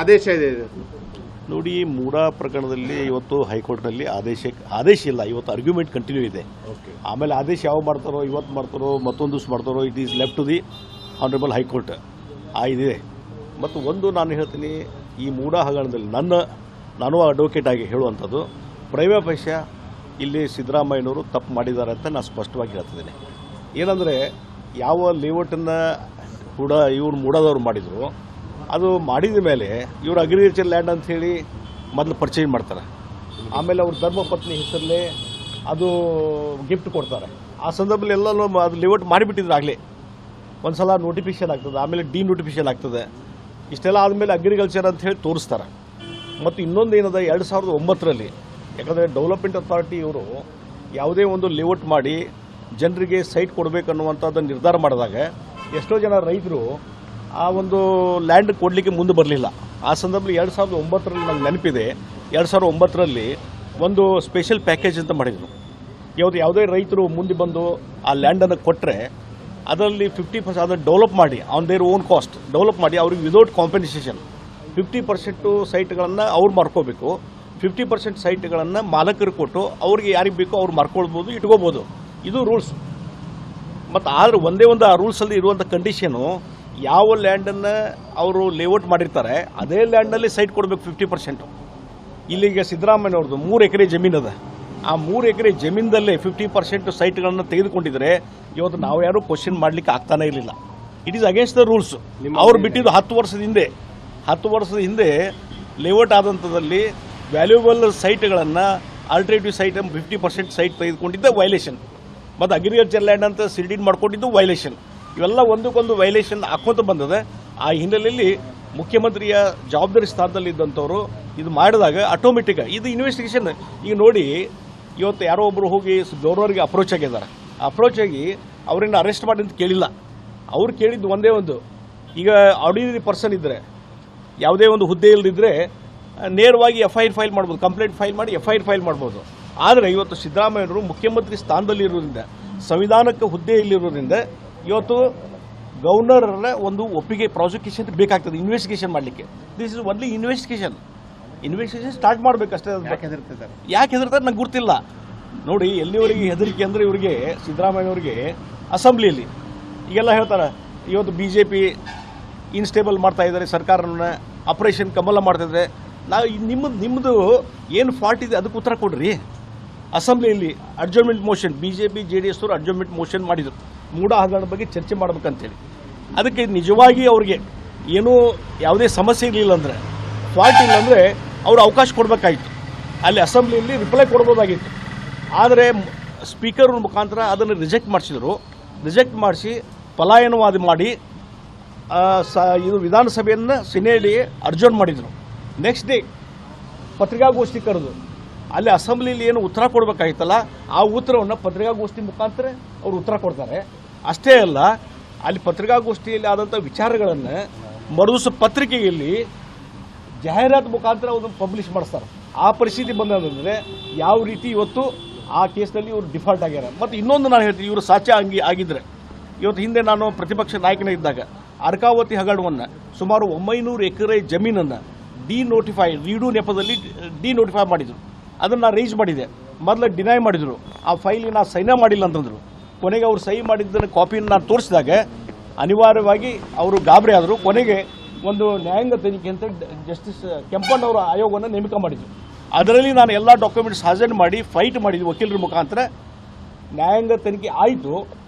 ಆದೇಶ ಇದೆ ನೋಡಿ. ಮೂಡಾ ಪ್ರಕರಣದಲ್ಲಿ ಇವತ್ತು ಹೈಕೋರ್ಟ್ನಲ್ಲಿ ಆದೇಶ ಇಲ್ಲ, ಇವತ್ತು ಆರ್ಗ್ಯುಮೆಂಟ್ ಕಂಟಿನ್ಯೂ ಇದೆ. ಆಮೇಲೆ ಆದೇಶ ಯಾವ ಮಾಡ್ತಾರೋ, ಇವತ್ತು ಮಾಡ್ತಾರೋ, ಮತ್ತೊಂದು ದಿವಸ ಮಾಡ್ತಾರೋ, it is left to the honourable high court ಇದೆ. ಮತ್ತು ಒಂದು ನಾನು ಹೇಳ್ತೀನಿ, ಈ ಮೂಡಾ ಹಗರಣದಲ್ಲಿ ನಾನು ಅಡ್ವೊಕೇಟ್ ಆಗಿ ಹೇಳುವಂಥದ್ದು, ಪ್ರೈಮಾ ಫೇಶಿಯಾ ಇಲ್ಲಿ ಸಿದ್ದರಾಮಯ್ಯನವರು ತಪ್ಪು ಮಾಡಿದ್ದಾರೆ ಅಂತ ನಾನು ಸ್ಪಷ್ಟವಾಗಿ ಹೇಳ್ತಿದ್ದೀನಿ. ಏನಂದರೆ ಯಾವ ಲೇಔಟನ್ನು ಕೂಡ ಇವ್ರು ಮೂಡಾದವ್ರು ಮಾಡಿದರು, ಅದು ಮಾಡಿದ ಮೇಲೆ ಇವರು ಅಗ್ರಿಕಲ್ಚರ್ ಲ್ಯಾಂಡ್ ಅಂಥೇಳಿ ಮೊದಲು ಪರ್ಚೇಸ್ ಮಾಡ್ತಾರೆ. ಆಮೇಲೆ ಅವ್ರ ಧರ್ಮಪತ್ನಿ ಹೆಸರಲ್ಲೇ ಅದು ಗಿಫ್ಟ್ ಕೊಡ್ತಾರೆ. ಆ ಸಂದರ್ಭದಲ್ಲಿ ಎಲ್ಲನೂ ಅದು ಲೇಔಟ್ ಮಾಡಿಬಿಟ್ಟಿದ್ರು ಆಗಲೇ. ಒಂದು ಸಲ ನೋಟಿಫಿಕೇಶನ್ ಆಗ್ತದೆ, ಆಮೇಲೆ ಡಿನೋಟಿಫಿಕೇಶನ್ ಆಗ್ತದೆ. ಇಷ್ಟೆಲ್ಲ ಆದಮೇಲೆ ಅಗ್ರಿಕಲ್ಚರ್ ಅಂತ ಹೇಳಿ ತೋರಿಸ್ತಾರೆ. ಮತ್ತು ಇನ್ನೊಂದು ಏನದ 2009ರಲ್ಲಿ, ಯಾಕಂದರೆ ಡೆವಲಪ್ಮೆಂಟ್ ಅಥಾರಿಟಿ ಇವರು ಯಾವುದೇ ಒಂದು ಲೇಔಟ್ ಮಾಡಿ ಜನರಿಗೆ ಸೈಟ್ ಕೊಡಬೇಕನ್ನುವಂಥದ್ದನ್ನು ನಿರ್ಧಾರ ಮಾಡಿದಾಗ ಎಷ್ಟೋ ಜನ ರೈತರು ಆ ಒಂದು ಲ್ಯಾಂಡ್ ಕೊಡಲಿಕ್ಕೆ ಮುಂದೆ ಬರಲಿಲ್ಲ. ಆ ಸಂದರ್ಭದಲ್ಲಿ 2009ರಲ್ಲಿ ನಂಗೆ ನೆನಪಿದೆ, 2009ರಲ್ಲಿ ಒಂದು ಸ್ಪೆಷಲ್ ಪ್ಯಾಕೇಜ್ ಅಂತ ಮಾಡಿದರು. ಯಾವುದೇ ರೈತರು ಮುಂದೆ ಬಂದು ಆ ಲ್ಯಾಂಡನ್ನು ಕೊಟ್ಟರೆ ಅದರಲ್ಲಿ 50% ಅದನ್ನು ಡೆವಲಪ್ ಮಾಡಿ on their own cost develop ಮಾಡಿ ಅವ್ರಿಗೆ ವಿದೌಟ್ ಕಾಂಪೆನ್ಸೇಷನ್ 50% ಸೈಟ್ಗಳನ್ನು ಅವ್ರು ಮಾರ್ಕೋಬೇಕು, 50% ಸೈಟ್ಗಳನ್ನು ಮಾಲಕರು ಕೊಟ್ಟು ಅವ್ರಿಗೆ ಯಾರಿಗೆ ಬೇಕೋ ಅವ್ರು ಮಾರ್ಕೊಳ್ಬೋದು, ಇಟ್ಕೋಬೋದು. ಇದು ರೂಲ್ಸ್. ಮತ್ತು ಆದರೆ ಒಂದೇ ಒಂದು ಆ ರೂಲ್ಸಲ್ಲಿ ಇರುವಂಥ ಕಂಡೀಷನು, ಯಾವ ಲ್ಯಾಂಡನ್ನು ಅವರು ಲೇಔಟ್ ಮಾಡಿರ್ತಾರೆ ಅದೇ ಲ್ಯಾಂಡಲ್ಲಿ ಸೈಟ್ ಕೊಡಬೇಕು 50%. ಇಲ್ಲಿಗೆ ಸಿದ್ದರಾಮಯ್ಯವ್ರದ್ದು 3 ಎಕರೆ ಜಮೀನದ, ಆ 3 ಎಕರೆ ಜಮೀನದಲ್ಲೇ 50% ಸೈಟ್ಗಳನ್ನು ತೆಗೆದುಕೊಂಡಿದ್ರೆ ಇವತ್ತು ನಾವು ಯಾರೂ ಕ್ವಶನ್ ಮಾಡಲಿಕ್ಕೆ ಆಗ್ತಾನೇ ಇರಲಿಲ್ಲ. It is against the rules. ಅವ್ರು ಬಿಟ್ಟಿದ್ದು 10 ವರ್ಷದ ಹಿಂದೆ ಲೇಔಟ್ ಆದಂಥದ್ದಲ್ಲಿ ವ್ಯಾಲ್ಯೂಬಲ್ ಸೈಟ್ಗಳನ್ನು ಆಲ್ಟರ್ನೇಟಿವ್ ಸೈಟ್ 50% ಸೈಟ್ ತೆಗೆದುಕೊಂಡಿದ್ದ ವೈಲೇಷನ್, ಮತ್ತು ಅಗ್ರಿಕಲ್ಚರ್ ಲ್ಯಾಂಡ್ ಅಂತ ಸಿಲ್ಡಿಡ್ ಮಾಡ್ಕೊಂಡಿದ್ದು ವೈಲೇಷನ್. ಇವೆಲ್ಲ ಒಂದಕ್ಕೊಂದು ವೈಲೇಷನ್ ಹಾಕ್ಕೊಂತ ಬಂದಿದೆ. ಆ ಹಿನ್ನೆಲೆಯಲ್ಲಿ ಮುಖ್ಯಮಂತ್ರಿಯ ಜವಾಬ್ದಾರಿ ಸ್ಥಾನದಲ್ಲಿದ್ದಂಥವ್ರು ಇದು ಮಾಡಿದಾಗ ಆಟೋಮೆಟಿಕ್ ಇದು ಇನ್ವೆಸ್ಟಿಗೇಷನ್. ಈಗ ನೋಡಿ, ಇವತ್ತು ಯಾರೋ ಒಬ್ಬರು ಹೋಗಿ ಗೌರ್ನರ್ಗೆ ಅಪ್ರೋಚ್ ಆಗಿದ್ದಾರೆ. ಅಪ್ರೋಚ್ ಆಗಿ ಅವರನ್ನು ಅರೆಸ್ಟ್ ಮಾಡಿ ಅಂತ ಕೇಳಿಲ್ಲ. ಅವ್ರು ಕೇಳಿದ್ದು ಒಂದೇ ಒಂದು, ಈಗ ಆರ್ಡಿನರಿ ಪರ್ಸನ್ ಇದ್ದರೆ, ಯಾವುದೇ ಒಂದು ಹುದ್ದೆಯಲ್ಲಿದ್ದರೆ ನೇರವಾಗಿ FIR ಫೈಲ್ ಮಾಡ್ಬೋದು, ಕಂಪ್ಲೇಂಟ್ ಫೈಲ್ ಮಾಡಿ FIR ಫೈಲ್ ಮಾಡ್ಬೋದು. ಆದರೆ ಇವತ್ತು ಸಿದ್ದರಾಮಯ್ಯವರು ಮುಖ್ಯಮಂತ್ರಿ ಸ್ಥಾನದಲ್ಲಿರೋದ್ರಿಂದ, ಸಂವಿಧಾನಕ್ಕೆ ಹುದ್ದೆಯಲ್ಲಿರೋದ್ರಿಂದ ಇವತ್ತು ಗವರ್ನರ್ನ ಒಂದು ಒಪ್ಪಿಗೆ ಪ್ರಾಸಿಕ್ಯೂಷನ್ ಬೇಕಾಗ್ತದೆ ಇನ್ವೆಸ್ಟಿಗೇಷನ್ ಮಾಡಲಿಕ್ಕೆ. This is only investigation start ಮಾಡಬೇಕಷ್ಟೇ. ಯಾಕೆ ಹೆದರ್ತಾರೆ ನಂಗೆ ಗೊತ್ತಿಲ್ಲ. ನೋಡಿ, ಎಲ್ಲಿವರೆಗೆ ಹೆದರಿಕೆ ಅಂದರೆ ಇವರಿಗೆ, ಸಿದ್ದರಾಮಯ್ಯವ್ರಿಗೆ ಅಸೆಂಬ್ಲಿಯಲ್ಲಿ ಈಗೆಲ್ಲ ಹೇಳ್ತಾರೆ, ಇವತ್ತು BJP ಇನ್ಸ್ಟೇಬಲ್ ಮಾಡ್ತಾ ಇದ್ದಾರೆ, ಸರ್ಕಾರನ ಆಪರೇಷನ್ ಕಮಲ ಮಾಡ್ತಾಯಿದ್ದಾರೆ. ನಾವು ನಿಮ್ಮದು ಏನು ಫಾಲ್ಟ್ ಇದೆ ಅದಕ್ಕೆ ಉತ್ತರ ಕೊಡ್ರಿ. ಅಸೆಂಬ್ಲಿಯಲ್ಲಿ ಅಡ್ಜರ್ಮೆಂಟ್ ಮೋಷನ್ BJP JDS ಅವರು ಅಡ್ಜರ್ಮೆಂಟ್ ಮೋಷನ್ ಮಾಡಿದರು, ಮೂಡಾ ಹಗರಣ ಬಗ್ಗೆ ಚರ್ಚೆ ಮಾಡ್ಬೇಕಂತೇಳಿ. ಅದಕ್ಕೆ ನಿಜವಾಗಿ ಅವ್ರಿಗೆ ಏನೂ ಯಾವುದೇ ಸಮಸ್ಯೆ ಇರಲಿಲ್ಲ ಅಂದರೆ, ಫಾಲ್ಟ್ ಇಲ್ಲ ಅಂದರೆ ಅವರು ಅವಕಾಶ ಕೊಡಬೇಕಾಗಿತ್ತು. ಅಲ್ಲಿ ಅಸೆಂಬ್ಲಿಯಲ್ಲಿ ರಿಪ್ಲೈ ಕೊಡ್ಬೋದಾಗಿತ್ತು. ಆದರೆ ಸ್ಪೀಕರ್ ಮುಖಾಂತರ ಅದನ್ನು ರಿಜೆಕ್ಟ್ ಮಾಡಿಸಿದರು. ರಿಜೆಕ್ಟ್ ಮಾಡಿಸಿ ಪಲಾಯನವಾದ ಮಾಡಿ ಇದು ವಿಧಾನಸಭೆಯನ್ನು ಸೆನೆಟ್ಗೆ ಅರ್ಜೋನ್ ಮಾಡಿದರು. ನೆಕ್ಸ್ಟ್ ಡೇ ಪತ್ರಿಕಾಗೋಷ್ಠಿ ಕರೆದು ಅಲ್ಲಿ ಅಸೆಂಬ್ಲಿಯಲ್ಲಿ ಏನು ಉತ್ತರ ಕೊಡಬೇಕಾಗಿತ್ತಲ್ಲ ಆ ಉತ್ತರವನ್ನು ಪತ್ರಿಕಾಗೋಷ್ಠಿ ಮುಖಾಂತರ ಅವರು ಉತ್ತರ ಕೊಡ್ತಾರೆ. ಅಷ್ಟೇ ಅಲ್ಲ, ಅಲ್ಲಿ ಪತ್ರಿಕಾಗೋಷ್ಠಿಯಲ್ಲಿ ಆದಂಥ ವಿಚಾರಗಳನ್ನು ಮರುದಿವಸ ಪತ್ರಿಕೆಯಲ್ಲಿ ಜಾಹೀರಾತು ಮುಖಾಂತರ ಅದನ್ನು ಪಬ್ಲಿಷ್ ಮಾಡಿಸ್ತಾರೆ. ಆ ಪರಿಸ್ಥಿತಿ ಬಂದಂದರೆ ಯಾವ ರೀತಿ ಇವತ್ತು ಆ ಕೇಸ್ನಲ್ಲಿ ಇವರು ಡಿಫಾಲ್ಟ್ ಆಗ್ಯಾರ. ಮತ್ತು ಇನ್ನೊಂದು ನಾನು ಹೇಳ್ತೀನಿ, ಇವರು ಸಾಚಾ ಆಗಿದ್ದರೆ ಇವತ್ತು ಹಿಂದೆ ನಾನು ಪ್ರತಿಪಕ್ಷ ನಾಯಕನ ಇದ್ದಾಗ ಅರ್ಕಾವತಿ ಹಗರಣವನ್ನು ಸುಮಾರು 900 ಎಕರೆ ಜಮೀನನ್ನು ರೀಡು ನೆಪದಲ್ಲಿ ಡಿನೋಟಿಫೈ ಮಾಡಿದರು. ಅದನ್ನು ನಾನು ರೈಸ್ ಮಾಡಿದೆ. ಮೊದಲು ಡಿನೈ ಮಾಡಿದರು, ಆ ಫೈಲಿಗೆ ನಾನು ಸೈನ್ ಮಾಡಿಲ್ಲ ಅಂತಂದರು. ಕೊನೆಗೆ ಅವರು ಸಹಿ ಮಾಡಿದ್ದನ್ನು ಕಾಪಿಯನ್ನು ನಾನು ತೋರಿಸಿದಾಗ ಅನಿವಾರ್ಯವಾಗಿ ಅವರು ಗಾಬರಿ ಆದರು. ಕೊನೆಗೆ ಒಂದು ನ್ಯಾಯಾಂಗ ತನಿಖೆ ಅಂತ ಜಸ್ಟಿಸ್ ಕೆಂಪಣ್ಣವರ ಆಯೋಗವನ್ನು ನೇಮಕ ಮಾಡಿದರು. ಅದರಲ್ಲಿ ನಾನು ಎಲ್ಲ ಡಾಕ್ಯುಮೆಂಟ್ಸ್ ಹಾಜರು ಮಾಡಿ ಫೈಟ್ ಮಾಡಿದ್ವಿ ವಕೀಲರ ಮುಖಾಂತರ. ನ್ಯಾಯಾಂಗ ತನಿಖೆ ಆಯಿತು.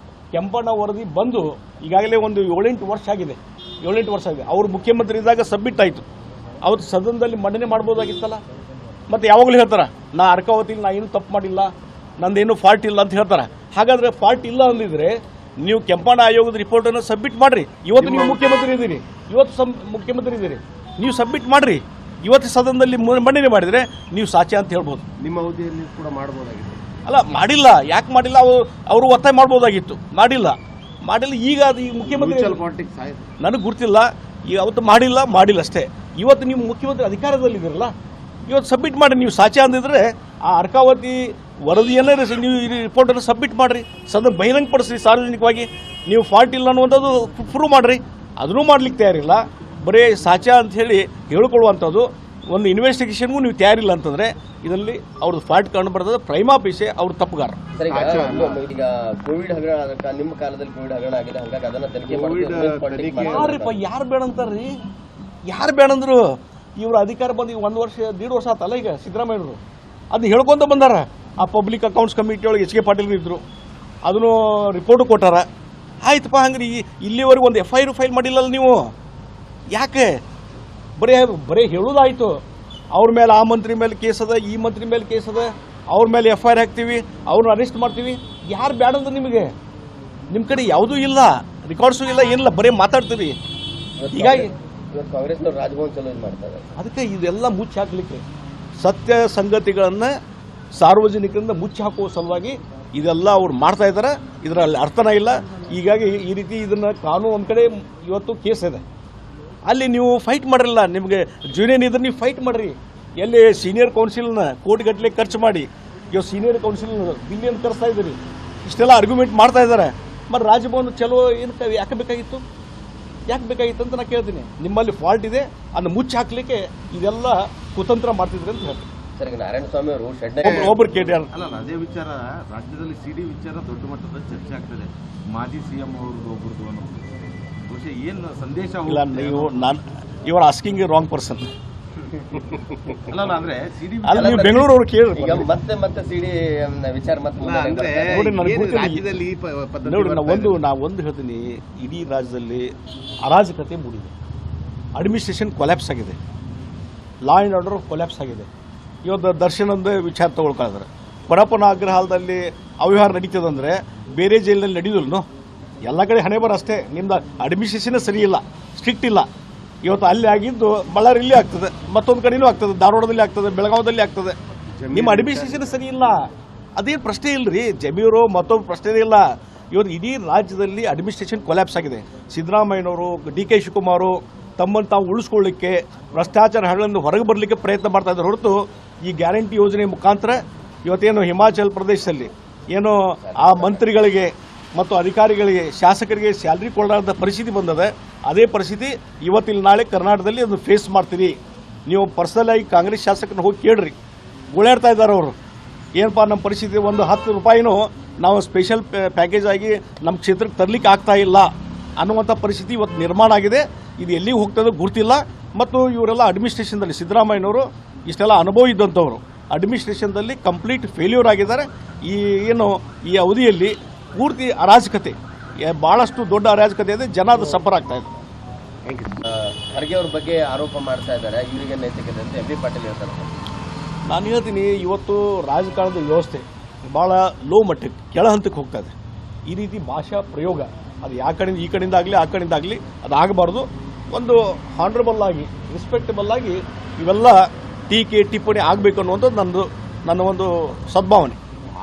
ಕೆಂಪಣ್ಣ ವರದಿ ಬಂದು ಈಗಾಗಲೇ ಒಂದು 7-8 ವರ್ಷ ಆಗಿದೆ. ಅವರು ಮುಖ್ಯಮಂತ್ರಿ ಇದ್ದಾಗ ಸಬ್ಮಿಟ್ ಆಯಿತು. ಅವತ್ತು ಸದನದಲ್ಲಿ ಮಂಡನೆ ಮಾಡ್ಬೋದಾಗಿತ್ತಲ್ಲ. ಮತ್ತು ಯಾವಾಗಲೂ ಹೇಳ್ತಾರೆ, ನಾ ಅರ್ಕಾವತಿಲಿ ನಾ ಏನೂ ತಪ್ಪು ಮಾಡಿಲ್ಲ, ನಂದೇನು ಫಾಲ್ಟ್ ಇಲ್ಲ ಅಂತ ಹೇಳ್ತಾರೆ. ಹಾಗಾದರೆ ಫಾಲ್ಟ್ ಇಲ್ಲ ಅಂದಿದ್ರೆ ನೀವು ಕೆಂಪಣ್ಣ ಆಯೋಗದ ರಿಪೋರ್ಟನ್ನು ಸಬ್ಮಿಟ್ ಮಾಡಿರಿ. ಇವತ್ತು ನೀವು ಮುಖ್ಯಮಂತ್ರಿ ಇದ್ದೀರಿ, ನೀವು ಸಬ್ಮಿಟ್ ಮಾಡಿರಿ. ಇವತ್ತು ಸದನದಲ್ಲಿ ಮಂಡನೆ ಮಾಡಿದರೆ ನೀವು ಸಾಚೆ ಅಂತ ಹೇಳ್ಬೋದು. ನಿಮ್ಮ ಅವಧಿಯಲ್ಲಿ ಕೂಡ ಮಾಡ್ಬೋದಾಗಿತ್ತು. ಅಲ್ಲ, ಮಾಡಿಲ್ಲ. ಯಾಕೆ ಮಾಡಿಲ್ಲ? ಅವರು ಒತ್ತಾಯ ಮಾಡ್ಬೋದಾಗಿತ್ತು, ಮಾಡಿಲ್ಲ. ಈಗ ಅದು ಈ ಮುಖ್ಯಮಂತ್ರಿ ನನಗೆ ಗೊತ್ತಿಲ್ಲ. ಈಗ ಅವತ್ತು ಮಾಡಿಲ್ಲ ಅಷ್ಟೇ. ಇವತ್ತು ನೀವು ಮುಖ್ಯಮಂತ್ರಿ ಅಧಿಕಾರದಲ್ಲಿದ್ದೀರಲ್ಲ, ಇವತ್ತು ಸಬ್ಮಿಟ್ ಮಾಡಿ. ನೀವು ಸಾಚೆ ಅಂದಿದ್ರೆ ಆ ಅರ್ಕಾವತಿ ವರದಿಯನ್ನೇ ನೀವು ರಿಪೋರ್ಟನ್ನು ಸಬ್ಮಿಟ್ ಮಾಡಿರಿ, ಸದನ ಬಹಿರಂಗಪಡಿಸ್ರಿ ಸಾರ್ವಜನಿಕವಾಗಿ. ನೀವು ಫಾಲ್ಟ್ ಇಲ್ಲ ಅನ್ನುವಂಥದ್ದು ಪ್ರೂವ್ ಮಾಡಿರಿ. ಅದನ್ನೂ ಮಾಡ್ಲಿಕ್ಕೆ ತಯಾರಿಲ್ಲ. ಬರೀ ಸಾಚಾ ಅಂತ ಹೇಳಿ ಹೇಳ್ಕೊಳ್ಳುವಂಥದ್ದು ಒಂದು ಇನ್ವೆಸ್ಟಿಗೇಷನ್ಗೂ ನೀವು ತಯಾರಿಲ್ಲ ಅಂತಂದರೆ ಇದರಲ್ಲಿ ಅವ್ರದ್ದು ಫಾಲ್ಟ್ ಕಂಡು ಬರ್ತದೆ. ಪ್ರೈಮಾಫೀಸೆ ಅವ್ರ ತಪ್ಪುಗಾರ. ಸರ್, ಈಗ ಕೋವಿಡ್ ಹಗರಣ ನಿಮ್ಮ ಕಾಲದಲ್ಲಿ ಕೋವಿಡ್ ಹಗರಣ ಆಗಿದೆ, ಹಾಗಾಗಿ ಅದನ್ನ ತನಿಖೆ ಯಾರಿಪ್ಪ ಯಾರು ಬೇಡ ಅಂತಾರ್ರಿ? ಯಾರು ಬೇಡಂದ್ರು? ಇವ್ರ ಅಧಿಕಾರ ಬಂದು 1 ವರ್ಷ 1.5 ವರ್ಷ ಆತಲ್ಲ ಈಗ ಸಿದ್ದರಾಮಯ್ಯರು. ಅದನ್ನ ಹೇಳ್ಕೊಂತ ಬಂದಾರ. ಆ ಪಬ್ಲಿಕ್ ಅಕೌಂಟ್ಸ್ ಕಮಿಟಿ ಒಳಗೆ ಎಚ್ ಕೆ ಪಾಟೀಲ್ ಇದ್ರು, ಅದನ್ನು ರಿಪೋರ್ಟು ಕೊಟ್ಟಾರ. ಆಯ್ತಪ್ಪ, ಹಂಗ್ರಿ ಇಲ್ಲಿವರೆಗೂ ಒಂದು FIR ಫೈಲ್ ಮಾಡಿಲ್ಲಲ್ಲ ನೀವು? ಯಾಕೆ? ಬರೀ ಹೇಳೋದಾಯ್ತು. ಅವ್ರ ಮೇಲೆ ಆ ಮಂತ್ರಿ ಮೇಲೆ ಕೇಸ್ ಅದ, ಈ ಮಂತ್ರಿ ಮೇಲೆ ಕೇಸ್ ಅದ, ಅವ್ರ ಮೇಲೆ FIR ಹಾಕ್ತೀವಿ, ಅವ್ರನ್ನ ಅರೆಸ್ಟ್ ಮಾಡ್ತೀವಿ. ಯಾರು ಬೇಡಂದ್ರೆ ನಿಮಗೆ? ನಿಮ್ಮ ಕಡೆ ಯಾವುದೂ ಇಲ್ಲ, ರೆಕಾರ್ಡ್ಸು ಇಲ್ಲ, ಏನಿಲ್ಲ, ಬರೀ ಮಾತಾಡ್ತೀವಿ. ಹೀಗಾಗಿ ಕಾಂಗ್ರೆಸ್ನವ್ರು ರಾಜಭವನ್ ಚಲೋ ಮಾಡ್ತಾರೆ. ಅದಕ್ಕೆ ಇದೆಲ್ಲ ಮುಚ್ಚಿ ಹಾಕ್ಲಿಕ್ಕೆ, ಸತ್ಯ ಸಂಗತಿಗಳನ್ನು ಸಾರ್ವಜನಿಕರಿಂದ ಮುಚ್ಚಿ ಹಾಕುವ ಸಲುವಾಗಿ ಇದೆಲ್ಲ ಅವ್ರು ಮಾಡ್ತಾ ಇದ್ದಾರೆ. ಇದರಲ್ಲಿ ಅರ್ಥನೇ ಇಲ್ಲ. ಹೀಗಾಗಿ ಈ ರೀತಿ ಇದನ್ನು ಕಾನೂನು ಒಂದು ಕಡೆ ಇವತ್ತು ಕೇಸ್ ಇದೆ, ಅಲ್ಲಿ ನೀವು ಫೈಟ್ ಮಾಡಿರಲ್ಲ. ನಿಮಗೆ ಜೂನಿಯರ್ ಇದ್ರೆ ನೀವು ಫೈಟ್ ಮಾಡಿರಿ. ಎಲ್ಲಿ ಸೀನಿಯರ್ ಕೌನ್ಸಿಲ್ನ ಕೋಟಿಗಟ್ಟಲೆ ಖರ್ಚು ಮಾಡಿ ಇವತ್ತು ಸೀನಿಯರ್ ಕೌನ್ಸಿಲ್ ದಿಲ್ಲಿಯನ್ನು ಕರೆಸ್ತಾ ಇದ್ದೀರಿ, ಇಷ್ಟೆಲ್ಲ ಆರ್ಗ್ಯುಮೆಂಟ್ ಮಾಡ್ತಾ ಇದ್ದಾರೆ. ಮತ್ತು ರಾಜಭವನ ಚಲೋ ಏನು ಯಾಕೆ ಬೇಕಾಗಿತ್ತು ಅಂತ ನಾನು ಕೇಳ್ತೀನಿ. ನಿಮ್ಮಲ್ಲಿ ಫಾಲ್ಟ್ ಇದೆ, ಅದನ್ನು ಮುಚ್ಚಿ ಹಾಕ್ಲಿಕ್ಕೆ ಇದೆಲ್ಲ ಕುತಂತ್ರ ಮಾಡ್ತಿದ್ರಿ ಅಂತ ಹೇಳ್ತೀನಿ. ಸರ್, ಈಗ ನಾರಾಯಣಸ್ವಾಮಿ ಅವರು ಒಬ್ಬರು KTR ಅಲ್ಲ, ಅದೇ ವಿಚಾರ ರಾಜ್ಯದಲ್ಲಿ CD ವಿಚಾರ ದೊಡ್ಡ ಮಟ್ಟದ ಚರ್ಚೆ ಆಗ್ತದೆ. ಮಾಜಿ CM ಅವ್ರದ್ದು ಒಬ್ಬರದು ಅನ್ನೋದು ಬಹುಶಃ ಏನು ಸಂದೇಶ ಇಲ್ಲ. ನೀವು you are asking a wrong person. ಅಲ್ಲ ಅಂದ್ರೆ CD ಅಲ್ಲ, ನೀವು ಬೆಂಗಳೂರು ಅವ್ರು ಕೇಳಿ. ಈಗ ಮತ್ತೆ ಸಿಡಿ ವಿಚಾರ ಅಂದ್ರೆ ನೋಡಿ, ನನಗೆ ಏನು ಗೊತ್ತಿಲ್ಲ. ರಾಜ್ಯದಲ್ಲಿ ಈ ಪದ್ಧತಿ ನೋಡಿ, ಬರ್ತಾ ನಾ ಒಂದು ಹೇಳ್ತೀನಿ. ಇಡೀ ರಾಜ್ಯದಲ್ಲಿ ಅರಾಜಕತೆ ಮೂಡಿದೆ, ಅಡ್ಮಿನಿಸ್ಟ್ರೇಷನ್ ಕೊಲ್ಯಾಪ್ಸ್ ಆಗಿದೆ, ಲಾ ಆ್ಯಂಡ್ ಆರ್ಡರ್ ಕೊಲ್ಯಾಪ್ಸ್ ಆಗಿದೆ. ಇವತ್ತು ದರ್ಶನದ ವಿಚಾರ ತಗೊಳ್ಕೊಳ್ತಾರೆ. ಪರಪ್ಪನ ಆಗ್ರಹಾಲದಲ್ಲಿ ಅವ್ಯವಹಾರ ನಡೀತದಂದ್ರೆ ಬೇರೆ ಜೈಲಿನಲ್ಲಿ ನಡೆಯೋದಿಲ್ಲ. ಎಲ್ಲ ಕಡೆ ಹಣೆ ಬರ ಅಷ್ಟೇ. ನಿಮ್ದು ಅಡ್ಮಿನಿಸ್ಟ್ರೇಷನ್ ಸರಿ ಇಲ್ಲ, ಸ್ಟ್ರಿಕ್ಟ್ ಇಲ್ಲ. ಇವತ್ತು ಅಲ್ಲಿ ಆಗಿದ್ದು ಬಳ್ಳಾರಿಯಲ್ಲಿ ಆಗ್ತದೆ, ಮತ್ತೊಂದು ಕಡೆನೂ ಆಗ್ತದೆ, ಧಾರವಾಡದಲ್ಲಿ ಆಗ್ತದೆ, ಬೆಳಗಾವದಲ್ಲಿ ಆಗ್ತದೆ. ನಿಮ್ಮ ಅಡ್ಮಿನಿಸ್ಟ್ರೇಷನ್ ಸರಿ ಇಲ್ಲ, ಅದೇನು ಪ್ರಶ್ನೆ ಇಲ್ಲರಿ. ಜಮೀರು ಮತ್ತೊಬ್ಬ ಪ್ರಶ್ನೆ ಇಲ್ಲ. ಇವತ್ತು ಇಡೀ ರಾಜ್ಯದಲ್ಲಿ ಅಡ್ಮಿನಿಸ್ಟ್ರೇಷನ್ ಕೊಲ್ಯಾಪ್ಸ್ ಆಗಿದೆ. ಸಿದ್ದರಾಮಯ್ಯನವರು, DK ಶಿವಕುಮಾರ್ ತಮ್ಮನ್ನು ತಾವು ಉಳಿಸ್ಕೊಳ್ಳಿಕ್ಕೆ ಭ್ರಷ್ಟಾಚಾರ ಹಗಗಳನ್ನು ಹೊರಗೆ ಬರಲಿಕ್ಕೆ ಪ್ರಯತ್ನ ಮಾಡ್ತಾ ಇದ್ದಾರೆ ಹೊರತು ಈ ಗ್ಯಾರಂಟಿ ಯೋಜನೆ ಮುಖಾಂತರ ಇವತ್ತೇನು ಹಿಮಾಚಲ ಪ್ರದೇಶದಲ್ಲಿ ಏನು ಆ ಮಂತ್ರಿಗಳಿಗೆ ಮತ್ತು ಅಧಿಕಾರಿಗಳಿಗೆ, ಶಾಸಕರಿಗೆ ಸ್ಯಾಲ್ರಿ ಕೊಡಲಾರದ ಪರಿಸ್ಥಿತಿ ಬಂದಿದೆ. ಅದೇ ಪರಿಸ್ಥಿತಿ ಇವತ್ತಿನ ನಾಳೆ ಕರ್ನಾಟಕದಲ್ಲಿ ಅದನ್ನು ಫೇಸ್ ಮಾಡ್ತೀರಿ. ನೀವು ಪರ್ಸನಲ್ ಆಗಿ ಕಾಂಗ್ರೆಸ್ ಶಾಸಕರನ್ನ ಹೋಗಿ ಕೇಳ್ರಿ, ಗೋಳಾಡ್ತಾ ಇದ್ದಾರೆ ಅವರು. ಏನಪ್ಪ ನಮ್ಮ ಪರಿಸ್ಥಿತಿ, ಒಂದು 10 ರೂಪಾಯಿನೂ ನಾವು ಸ್ಪೆಷಲ್ ಪ್ಯಾಕೇಜ್ ಆಗಿ ನಮ್ಮ ಕ್ಷೇತ್ರಕ್ಕೆ ತರಲಿಕ್ಕೆ ಆಗ್ತಾ ಇಲ್ಲ ಅನ್ನುವಂಥ ಪರಿಸ್ಥಿತಿ ಇವತ್ತು ನಿರ್ಮಾಣ ಆಗಿದೆ. ಇದು ಎಲ್ಲಿಗೆ ಹೋಗ್ತದೆ ಗೊತ್ತಿಲ್ಲ. ಮತ್ತು ಇವರೆಲ್ಲ ಅಡ್ಮಿನಿಸ್ಟ್ರೇಷನ್ದಲ್ಲಿ ಸಿದ್ದರಾಮಯ್ಯನವರು ಇಷ್ಟೆಲ್ಲ ಅನುಭವ ಇದ್ದಂಥವ್ರು ಅಡ್ಮಿನಿಸ್ಟ್ರೇಷನ್ದಲ್ಲಿ ಕಂಪ್ಲೀಟ್ ಫೇಲ್ಯೂರ್ ಆಗಿದ್ದಾರೆ. ಈ ಅವಧಿಯಲ್ಲಿ ಪೂರ್ತಿ ಅರಾಜಕತೆ, ಭಾಳಷ್ಟು ದೊಡ್ಡ ಅರಾಜಕತೆ ಇದೆ. ಜನ ಅದು ಸಫರ್ ಆಗ್ತಾ ಇದೆ. ಖರ್ಗೆ ಅವ್ರ ಬಗ್ಗೆ ಆರೋಪ ಮಾಡ್ತಾ ಇದ್ದಾರೆ, ಇವರಿಗೆ ನೈತಿಕತೆ ಅಂತ MB ಪಾಟೀಲ್ ಹೇಳ್ತಾರೆ. ನಾನು ಹೇಳ್ತೀನಿ, ಇವತ್ತು ರಾಜಕಾರಣದ ವ್ಯವಸ್ಥೆ ಭಾಳ ಲೋ ಮಟ್ಟಕ್ಕೆ, ಕೆಳ ಹಂತಕ್ಕೆ ಹೋಗ್ತಾ ಇದೆ. ಈ ರೀತಿ ಭಾಷಾ ಪ್ರಯೋಗ ಅದು ಈ ಕಡೆಯಿಂದ ಆಗಲಿ ಆ ಕಡೆಯಿಂದ ಆಗಲಿ ಅದು ಆಗಬಾರ್ದು. ಒಂದು ಹಾನರಬಲ್ ಆಗಿ, ರೆಸ್ಪೆಕ್ಟಬಲ್ ಆಗಿ ಇವೆಲ್ಲ ಟೀಕೆ ಟಿಪ್ಪಣಿ ಆಗಬೇಕು ಅನ್ನುವಂಥದ್ದು ನನ್ನ ಒಂದು ಸದ್ಭಾವನೆ.